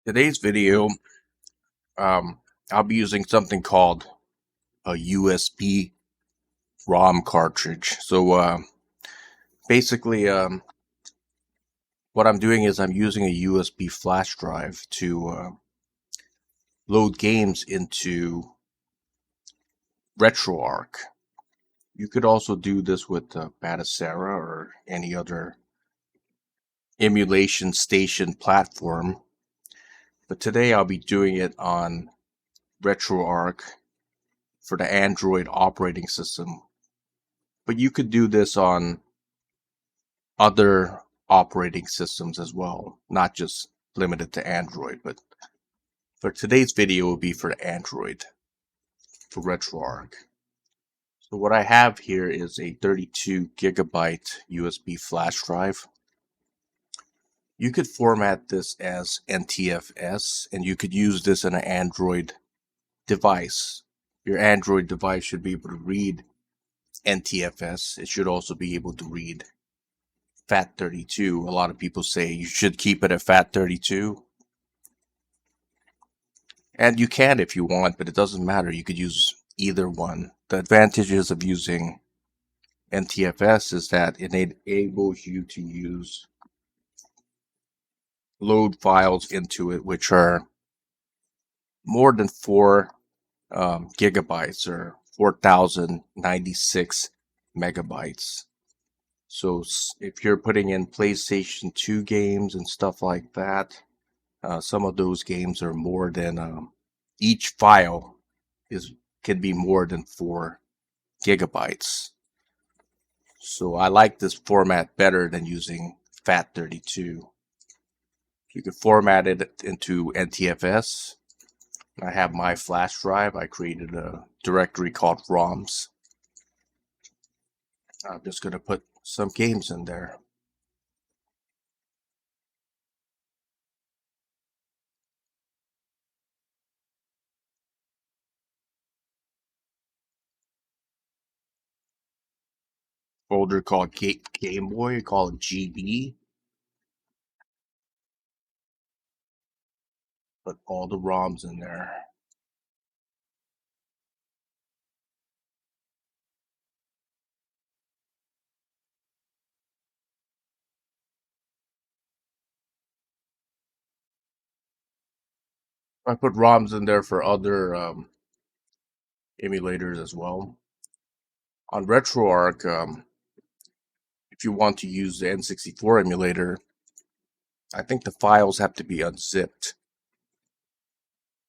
Today's video, I'll be using something called a USB ROM cartridge. So basically, what I'm doing is I'm using a USB flash drive to load games into Retroarch. You could also do this with Batacera or any other emulation station platform. But today I'll be doing it on Retroarch for the Android operating system. But you could do this on other operating systems as well, not just limited to Android. But for today's video will be for Android, for RetroArch. So what I have here is a 32 gigabyte USB flash drive. You could format this as NTFS, and you could use this in an Android device. Your Android device should be able to read NTFS. It should also be able to read FAT32. A lot of people say you should keep it at FAT32. And you can if you want, but it doesn't matter. You could use either one. The advantages of using NTFS is that it enables you to use load files into it, which are more than 4 gigabytes or 4096 megabytes. So if you're putting in PlayStation 2 games and stuff like that, some of those games are more than each file can be more than 4 gigabytes. So I like this format better than using FAT32. You can format it into NTFS. I have my flash drive. I created a directory called ROMs. I'm just going to put some games in there. Folder called Game Boy, call it GB. Put all the ROMs in there. I put ROMs in there for other emulators as well. On RetroArch, if you want to use the N64 emulator, I think the files have to be unzipped,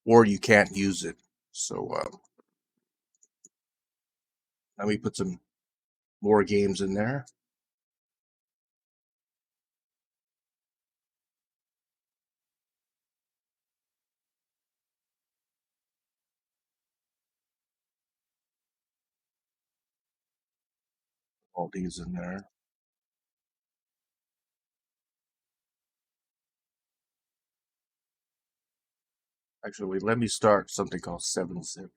or you can't use it. So let me put some more games in there. All these in there. Actually, let me start something called 7-zip.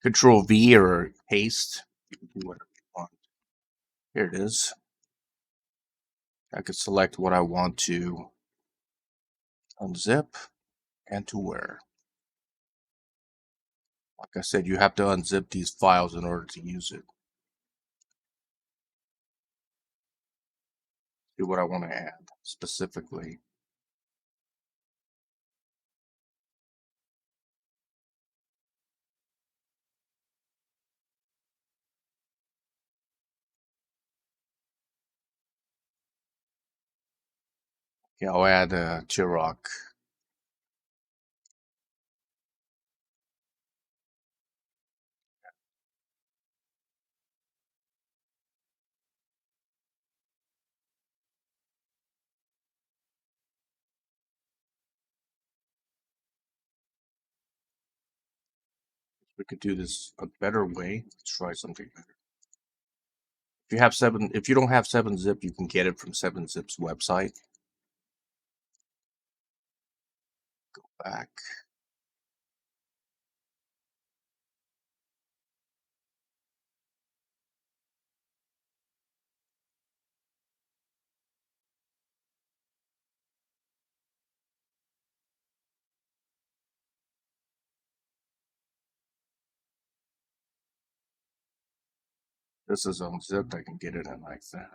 Control V or paste. You can do whatever you want. Here it is. I could select what I want to unzip and to where. Like I said, you have to unzip these files in order to use it. See what I want to add specifically. Okay, I'll add T-Rock. We could do this a better way. Let's try something better. If you don't have 7-zip, you can get it from 7-zip's website. Go back. This is unzipped. I can get it in like that.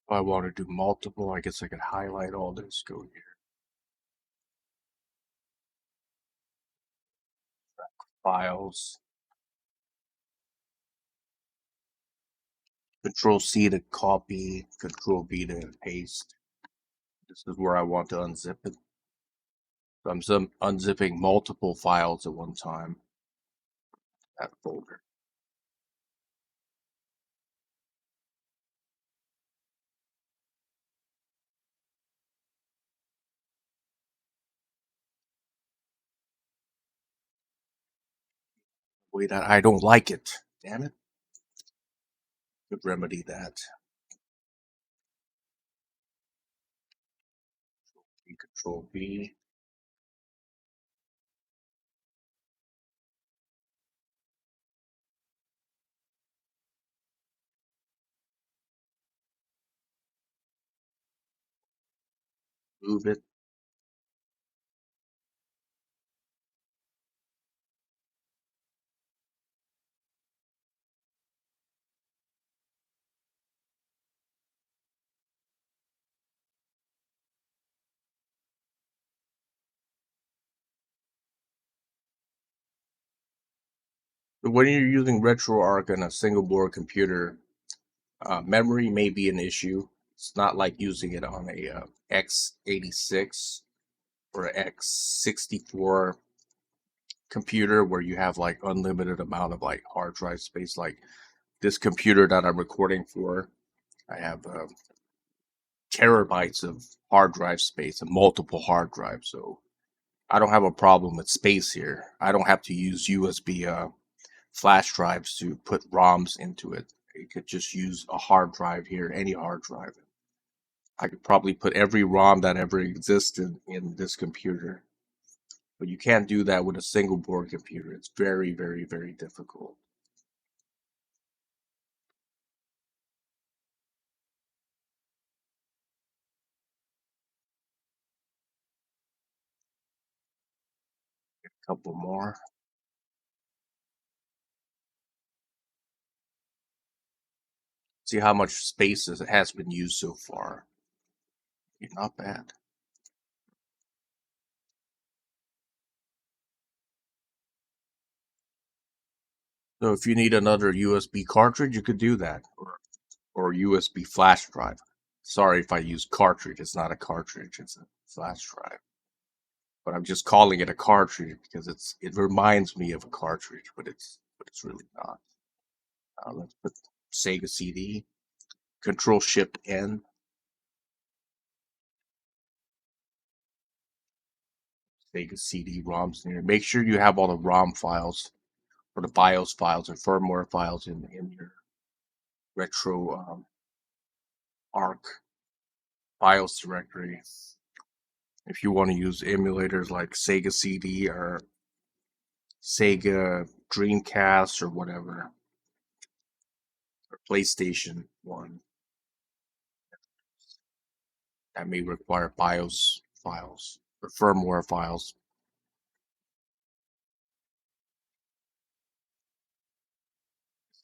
If I want to do multiple, I guess I could highlight all this, go here, files, Control C to copy, Control V to paste. This is where I want to unzip it. So I'm unzipping multiple files at one time, that folder. Way that I don't like it. Damn it. Could remedy that. Control V. Move it. But when you're using RetroArch on a single board computer, memory may be an issue. It's not like using it on a x86 or x64 computer where you have like unlimited amount of like hard drive space. Like this computer that I'm recording for, I have terabytes of hard drive space and multiple hard drives. So I don't have a problem with space here. I don't have to use USB flash drives to put ROMs into it. You could just use a hard drive here, any hard drive. I could probably put every ROM that ever existed in this computer. But you can't do that with a single board computer. It's very, very, very difficult. A couple more. See how much space it has been used so far. Not bad. So if you need another USB cartridge, you could do that, or USB flash drive. Sorry if I use cartridge. It's not a cartridge. It's a flash drive. But I'm just calling it a cartridge because it reminds me of a cartridge, but it's really not. Let's put Sega CD. Control Shift N. Sega CD ROMs in here. Make sure you have all the ROM files or the BIOS files or firmware files in your retro arc BIOS directory. If you want to use emulators like Sega CD or Sega Dreamcast or whatever, or PlayStation 1, that may require BIOS files or firmware files.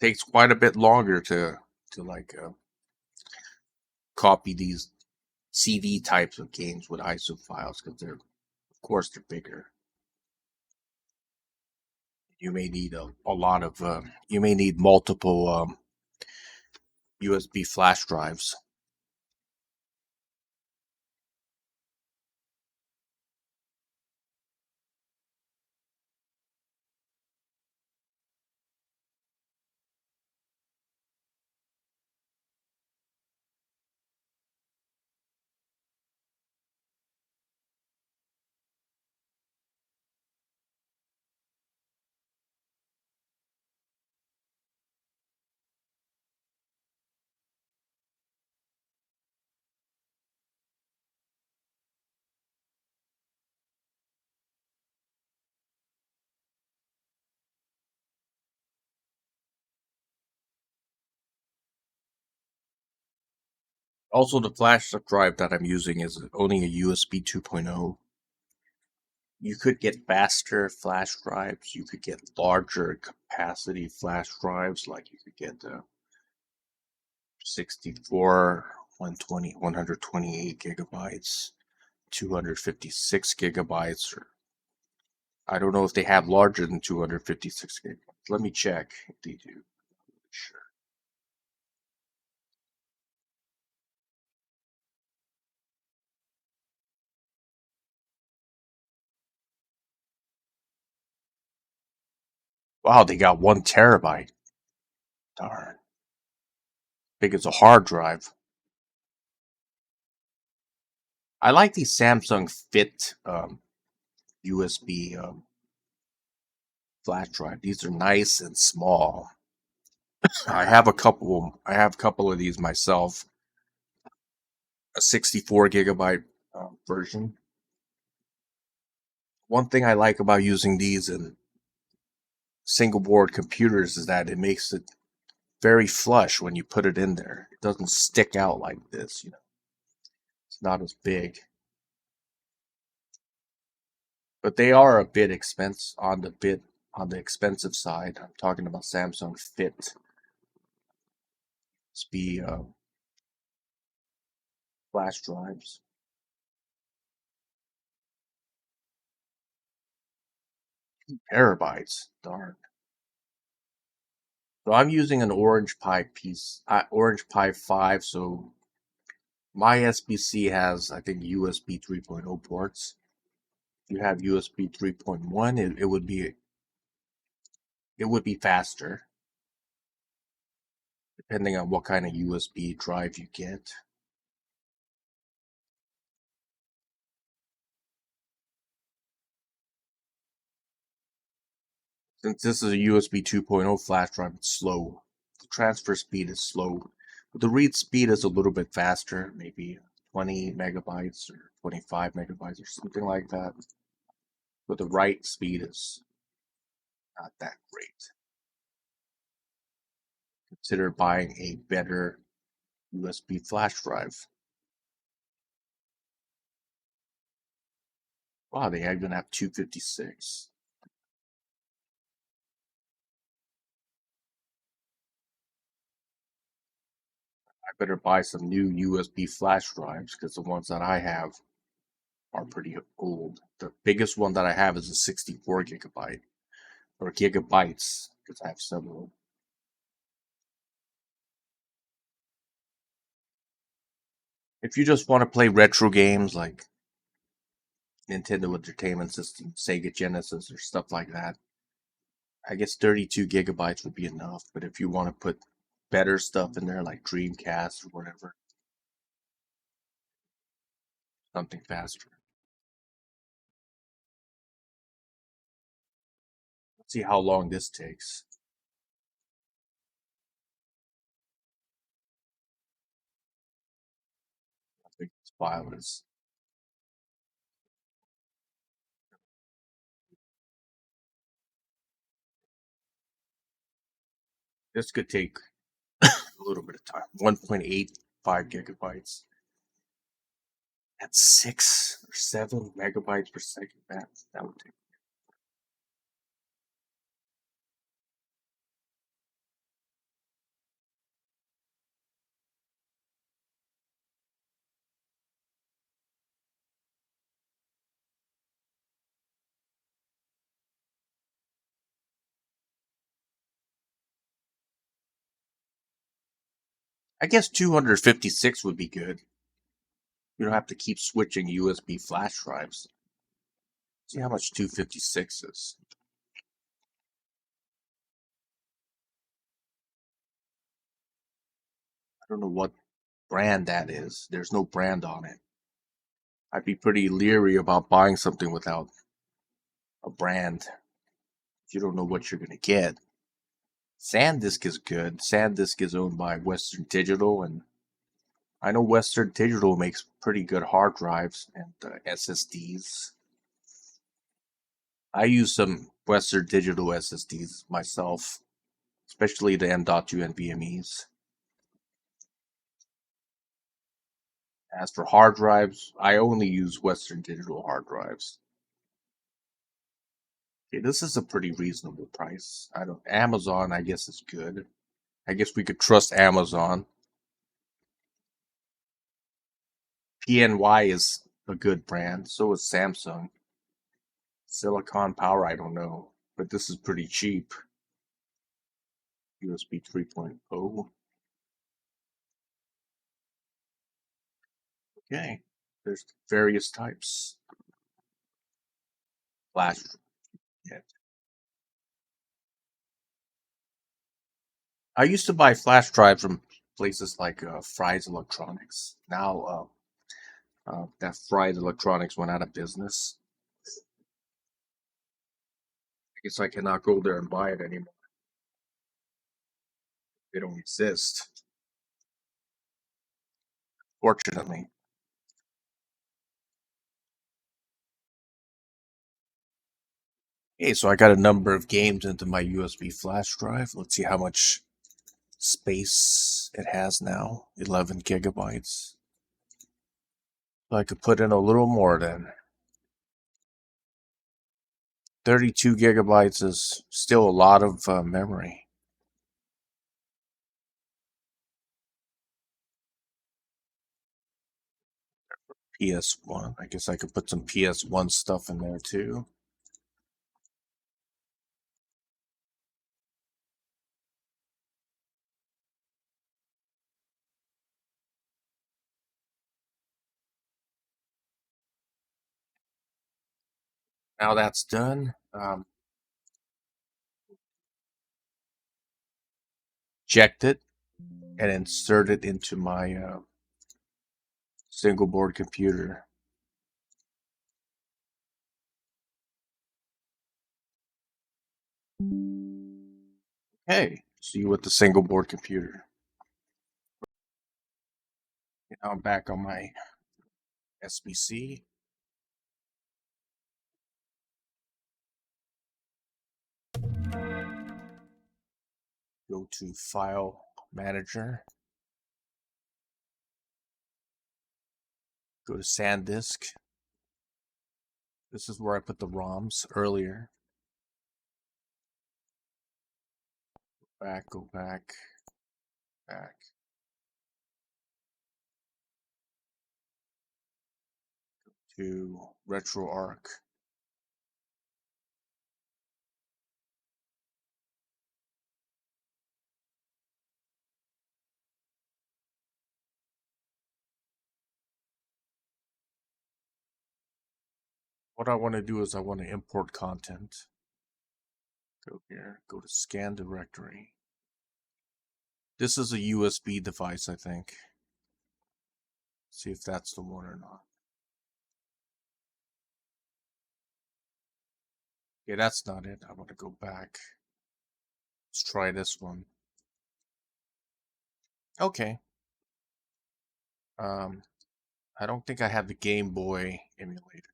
It takes quite a bit longer to like copy these CD types of games with ISO files because of course they're bigger. You may need a lot of you may need multiple USB flash drives. Also, the flash drive that I'm using is only a USB 2.0. You could get faster flash drives. You could get larger capacity flash drives, like you could get 64, 120, 128 gigabytes, 256 gigabytes, or I don't know if they have larger than 256 gigabytes. Let me check if they do. Sure. Wow, they got 1 terabyte. Darn. Big as a hard drive. I like these Samsung Fit USB flash drive. These are nice and small. I have a couple. I have a couple of these myself. A 64 gigabyte version. One thing I like about using these in single board computers is that it makes it very flush when you put it in there. It doesn't stick out like this. It's not as big. But they are a bit on the expensive side. I'm talking about Samsung Fit. USB flash drives. Terabytes. Darn. So I'm using an Orange Pi Orange Pi 5. So my SBC has, I think, USB 3.0 ports. If you have USB 3.1, it would be faster, depending on what kind of USB drive you get. Since this is a USB 2.0 flash drive, it's slow. The transfer speed is slow. But the read speed is a little bit faster, maybe 20 megabytes or 25 megabytes or something like that. But the write speed is not that great. Consider buying a better USB flash drive. Wow, they even have 256. I better buy some new USB flash drives because the ones that I have are pretty old. The biggest one that I have is a 64 gigabyte or gigabytes because I have several. If you just want to play retro games like Nintendo Entertainment System, Sega Genesis, or stuff like that, I guess 32 gigabytes would be enough. But if you want to put better stuff in there like Dreamcast or whatever, something faster. Let's see how long this takes. I think this file is. This could take a little bit of time. 1.85 gigabytes. That's 6 or 7 megabytes per second. That would take. I guess 256 would be good. You don't have to keep switching USB flash drives. See how much 256 is. I don't know what brand that is. There's no brand on it. I'd be pretty leery about buying something without a brand if you don't know what you're going to get. SanDisk is good. SanDisk is owned by Western Digital, and I know Western Digital makes pretty good hard drives and SSDs. I use some Western Digital SSDs myself, especially the M.2 NVMe's. As for hard drives, I only use Western Digital hard drives. Okay, this is a pretty reasonable price. I don't Amazon, I guess is good. I guess we could trust Amazon. PNY is a good brand. So is Samsung. Silicon Power, I don't know, but this is pretty cheap. USB 3.0. Okay, there's various types. Flash. Yeah. I used to buy flash drives from places like Fry's Electronics. Now, that Fry's Electronics went out of business. I guess I cannot go there and buy it anymore. They don't exist, fortunately. Okay, so I got a number of games into my USB flash drive. Let's see how much space it has now. 11 gigabytes. So I could put in a little more then. 32 gigabytes is still a lot of memory. PS1. I guess I could put some PS1 stuff in there too. Now that's done. Eject it and insert it into my single board computer. Hey, see you with the single board computer. Now I'm back on my SBC. Go to File Manager. Go to SanDisk. This is where I put the ROMs earlier. Go back. To Retroarch. What I want to do is I want to import content. Go here, go to scan directory. This is a USB device, I think. See if that's the one or not. Okay, that's not it. I want to go back. Let's try this one. Okay. I don't think I have the Game Boy emulator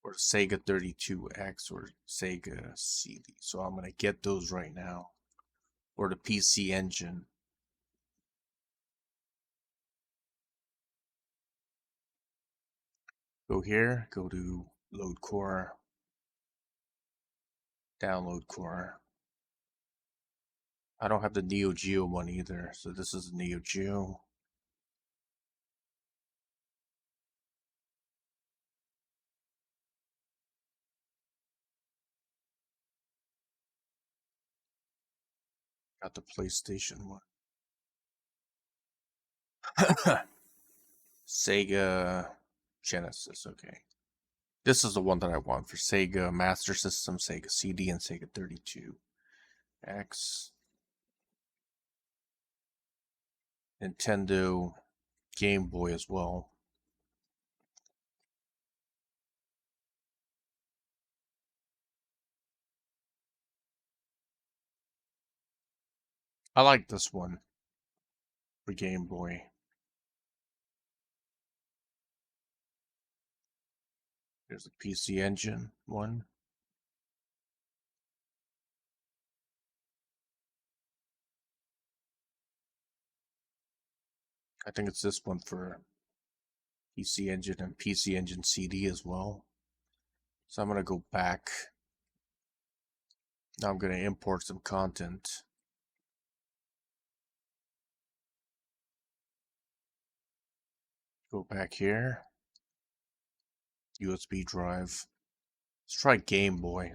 or Sega 32X or Sega CD. So I'm going to get those right now. Or the PC Engine. Go here, go to Load Core, Download Core. I don't have the Neo Geo one either, so this is Neo Geo. Got the PlayStation one. Sega Genesis, okay. This is the one that I want for Sega Master System, Sega CD, and Sega 32X. Nintendo Game Boy as well. I like this one for Game Boy. There's the PC Engine one. I think it's this one for PC Engine and PC Engine CD as well. So I'm going to go back. Now I'm going to import some content. Go back here. USB drive. Let's try Game Boy.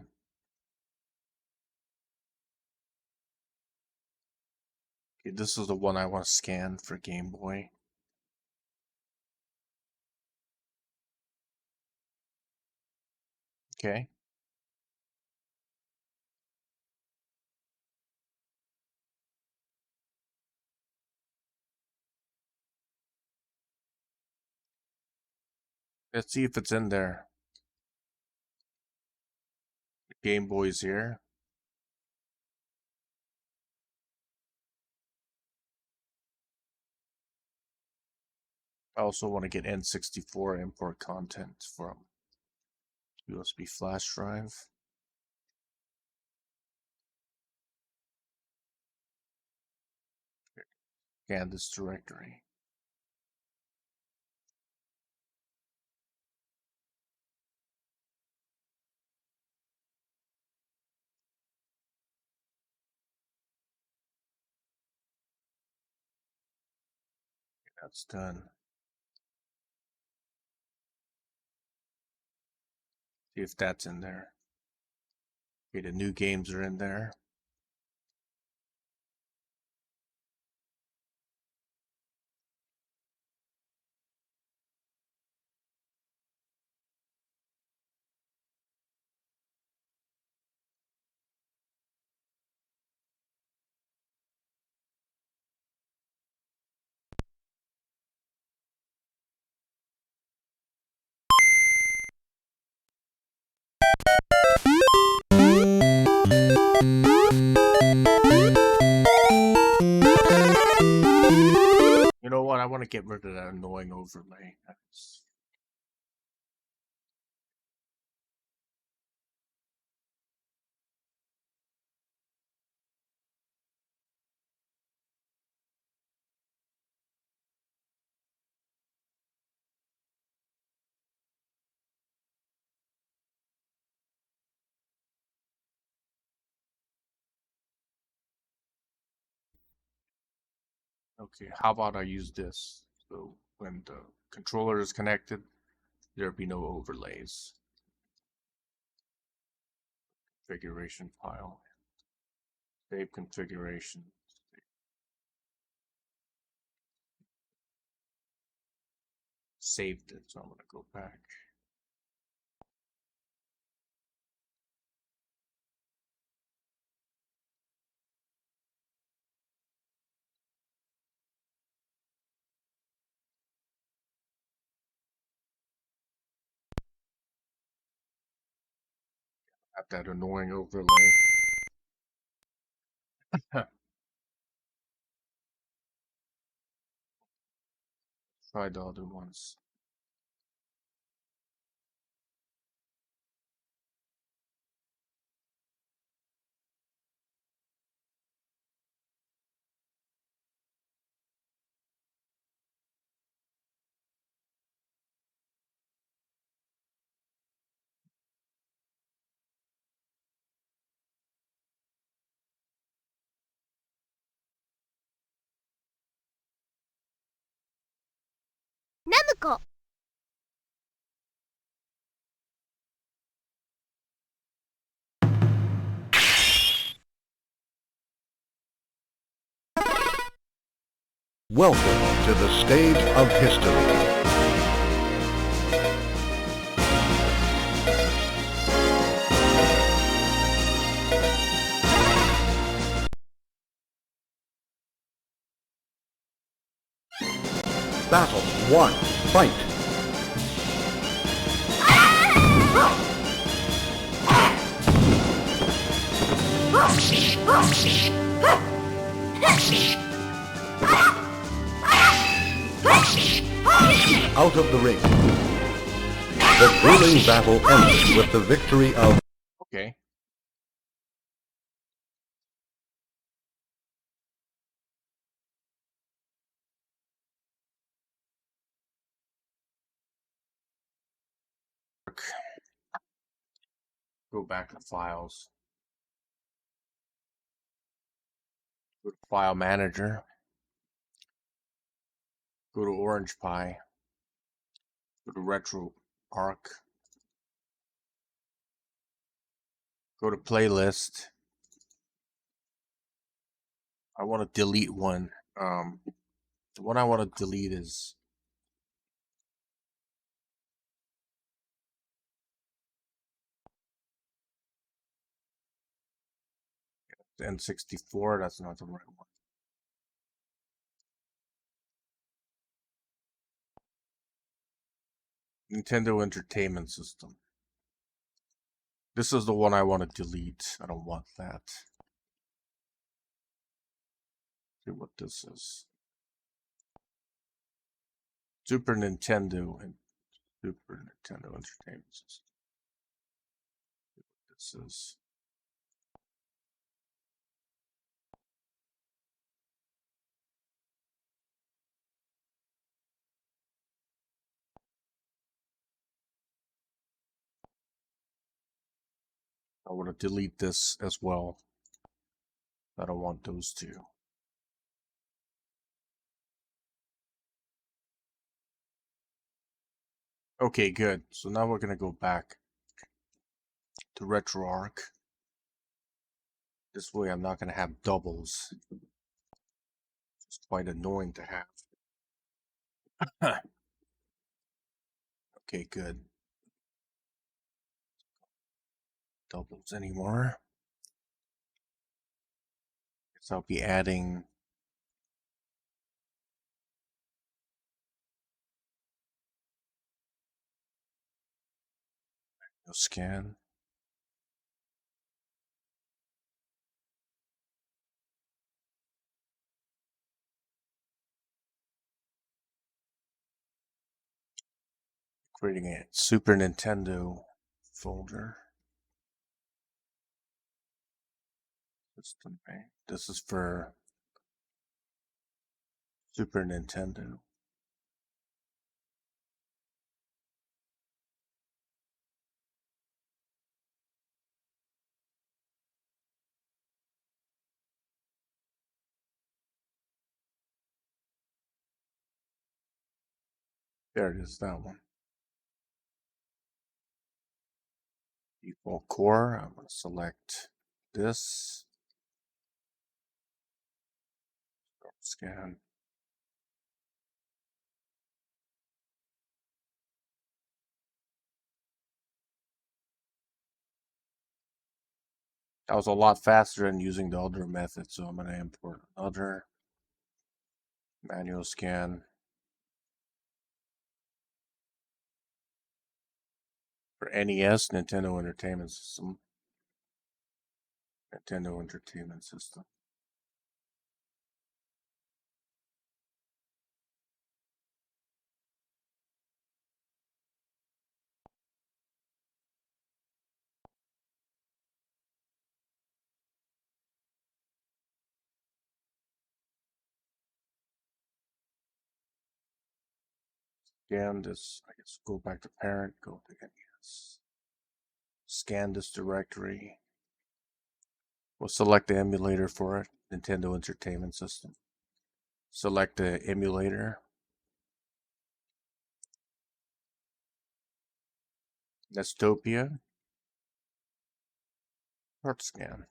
Okay, this is the one I want to scan for Game Boy. Okay. Let's see if it's in there. Game Boy's here. I also want to get N64 import content from USB flash drive. Scan this directory. That's done. See if that's in there. Okay, the new games are in there. You know what? I want to get rid of that annoying overlay. Okay, how about I use this? So when the controller is connected, there'll be no overlays. Configuration file. Save configuration. Saved it, so I'm going to go back. Have that annoying overlay. Try the other ones. Namuko. Welcome to the stage of history. Battle 1. Fight! Out of the ring. The grueling battle ended with the victory of... Okay. Go back to files. Go to File Manager. Go to Orange Pi. Go to Retroarch. Go to Playlist. I want to delete one. The one I want to delete is N64. That's not the right one. Nintendo Entertainment System. This is the one I want to delete. I don't want that. See what this is. Super Nintendo and Super Nintendo Entertainment System. See what this is. I want to delete this as well. I don't want those two. Okay, good. So now we're going to go back to RetroArch. This way I'm not going to have doubles. It's quite annoying to have. Okay, good. Doubles anymore. Guess I'll be adding scan. Creating a Super Nintendo folder. System A. This is for Super Nintendo. There it is, that one. Default core. I'm going to select this. Scan. That was a lot faster than using the other method, so I'm going to import another manual scan. For NES, Nintendo Entertainment System. Nintendo Entertainment System. Scan this, I guess go back to parent, go to NES. Scan this directory. We'll select the emulator for it, Nintendo Entertainment System. Select the emulator. Nestopia. Part scan.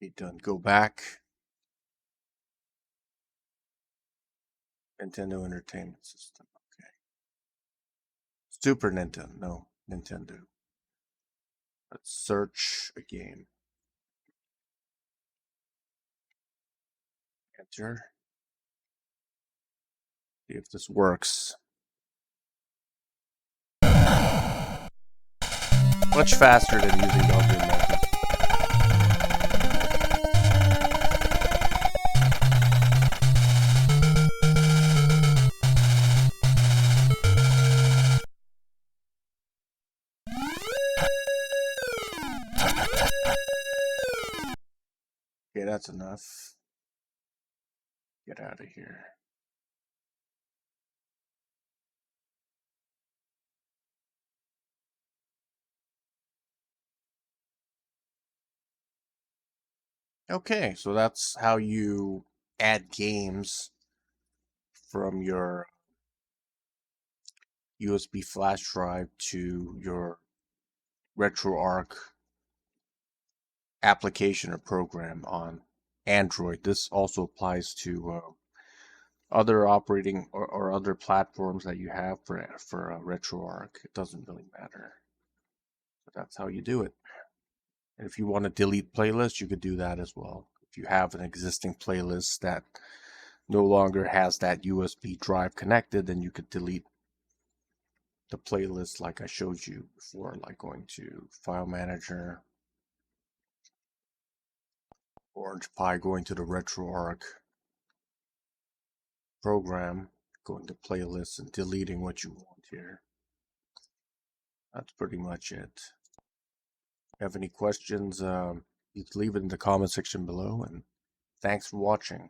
Okay, done. Go back. Nintendo Entertainment System. Okay. Super Nintendo. No, Nintendo. Let's search a game. Enter. See if this works. Much faster than using the other method. Okay, that's enough. Get out of here. Okay, so that's how you add games from your USB flash drive to your Retroarch application or program on Android. This also applies to other operating or other platforms that you have for Retroarch. It doesn't really matter. But that's how you do it. And if you want to delete playlists, you could do that as well. If you have an existing playlist that no longer has that USB drive connected, then you could delete the playlist like I showed you before, like going to File Manager, Orange Pi, going to the Retroarch program, going to playlists and deleting what you want here. That's pretty much it. If you have any questions, you can leave it in the comment section below, and thanks for watching.